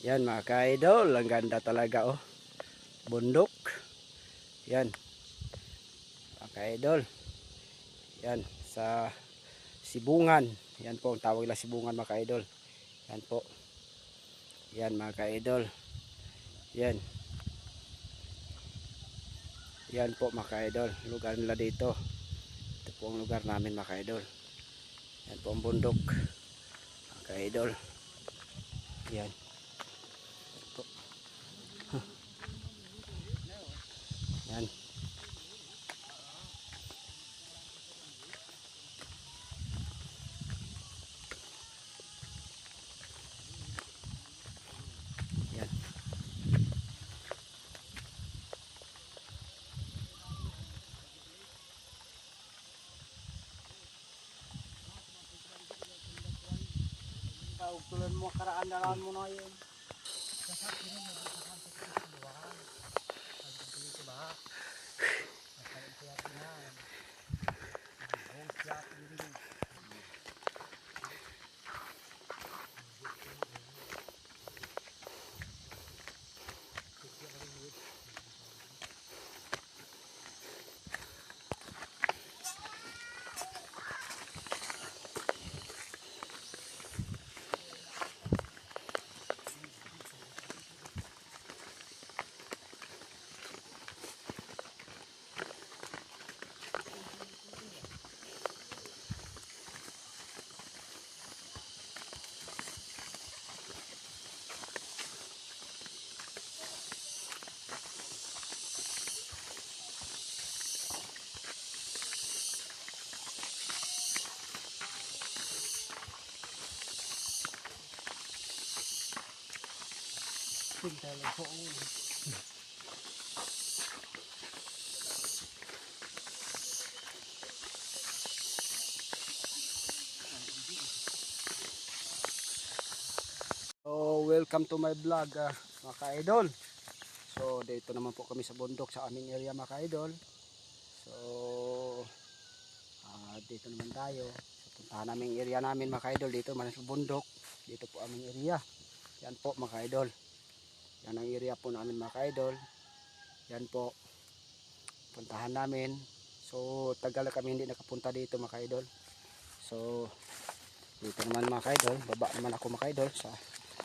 Yan mga ka-idol, ang ganda talaga oh. Bundok. Yan. Mga ka-idol. Yan sa Sibungan. Yan po ang tawag nila, Sibungan mga ka-idol. Yan po. Yan mga ka-idol. Yan. Yan po mga ka-idol, lugar nila dito. Ito po ang lugar namin mga ka-idol. Yan po ang bundok mga ka-idol. Yan. Yan. Yan. Tulan mo karaan dalan mo na yun. Pinta lang po. So, welcome to my vlog mga ka-idol. So, dito naman po kami sa bundok sa aming area mga ka-idol. So, dito naman tayo. So, puntahan namin yung area namin mga ka-idol. Dito naman sa bundok. Dito po aming area. Yan po mga ka-idol. Yan ang area po namin mga ka-idol. Yan po. Puntahan namin. So, tagal na kami hindi nakapunta dito mga ka-idol. So, dito naman mga ka-idol. Baba naman ako mga ka-idol.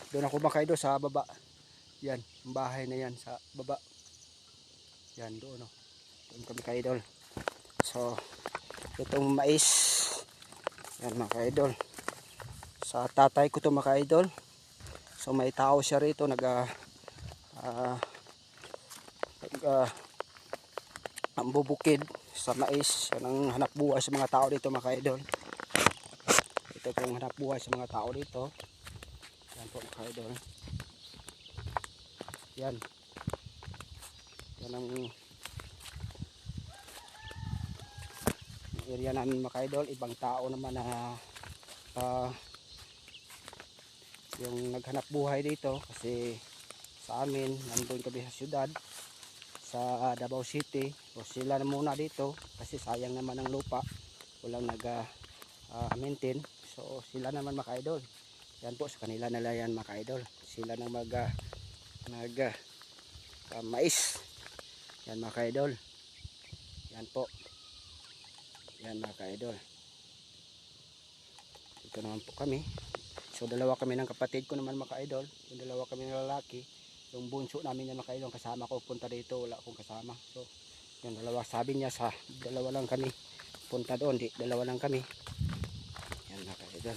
Doon ako mga ka-idol sa baba. Yan, ang bahay na yan sa baba. Yan, doon o. Doon kami ka-idol. So, itong mais. Yan mga ka-idol. Sa tatay ko to mga ka-idol. So, may tao siya rito ang bubukid sa mais. Yan ang hanap buhay sa mga tao dito mga ka-idol. Ito pong hanap buhay sa mga tao dito. Yan po mga ka-idol. Yan. Yan ang area namin mga ka-idol. Ibang tao naman na yung naghanap buhay dito kasi sa amin nandun kami sa syudad sa Davao City. O sila na muna dito kasi sayang naman ang lupa, walang maintain. So sila naman mga ka-idol. Yan po sa kanila nila yan mga ka-idol. Sila nang mais. Yan mga ka-idol. Yan po. Yan mga ka-idol. Ito naman po kami. So dalawa kami ng kapatid ko naman mga ka-idol. Yung dalawa kami ng lalaki. Yung bunso namin yan mga ka-idol. Kasama ko punta dito. Wala akong kasama. So yung dalawa, sabi niya sa dalawa lang kami punta doon. Dalawa lang kami. Yan mga ka-idol.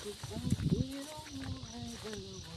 Ang hiraw mo ay dalawa.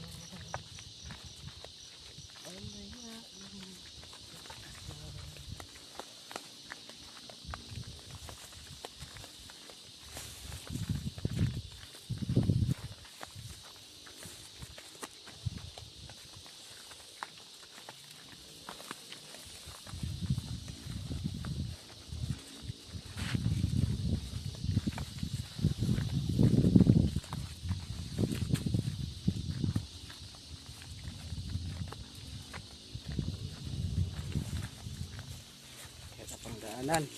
daanan.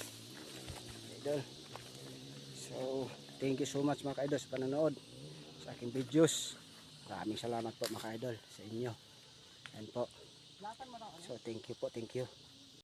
Idol. So, thank you so much mga ka-idol sa panonood sa aking videos. Maraming salamat po mga ka-idol sa inyo. Yan po. Lakan mo na. So, thank you po, thank you.